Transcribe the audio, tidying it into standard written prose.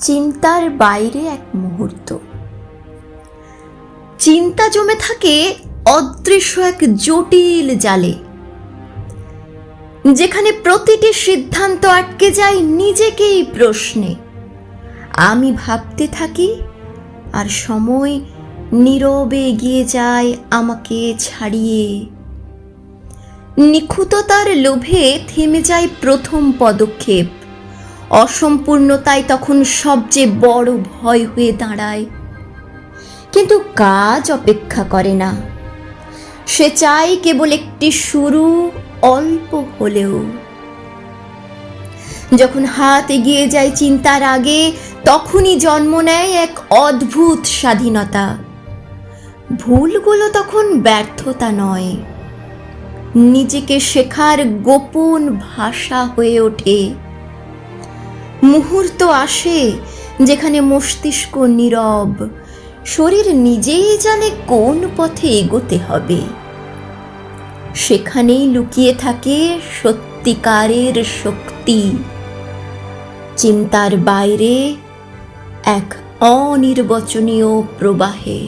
চিন্তার বাইরে এক মুহূর্ত। চিন্তা জমে থাকে অদৃশ্য এক জটিল জালে, যেখানে প্রতিটি সিদ্ধান্ত আটকে যায় নিজেকেই প্রশ্নে। আমি ভাবতে থাকি আর সময় নীরবে এগিয়ে যায় আমাকে ছাড়িয়ে। নিখুঁততার লোভে থেমে যায় প্রথম পদক্ষেপ। অসম্পূর্ণতাই তখন সবচেয়ে বড় ভয় হয়ে দাঁড়ায়। কিন্তু কাজ অপেক্ষা করে না, সে চায় কেবল একটি শুরু, অল্প হলেও। যখন হাত এগিয়ে যায় চিন্তার আগে, তখনই জন্ম নেয় এক অদ্ভুত স্বাধীনতা। ভুলগুলো তখন ব্যর্থতা নয়, নিজেকে শেখার গোপন ভাষা হয়ে ওঠে। মুহূর্ত আসে যেখানে মস্তিষ্ক নীরব, শরীর নিজেই জানে কোন পথে এগোতে হবে। সেখানেই লুকিয়ে থাকে সত্যিকারের শক্তি, চিন্তার বাইরে এক অনির্বচনীয় প্রবাহে।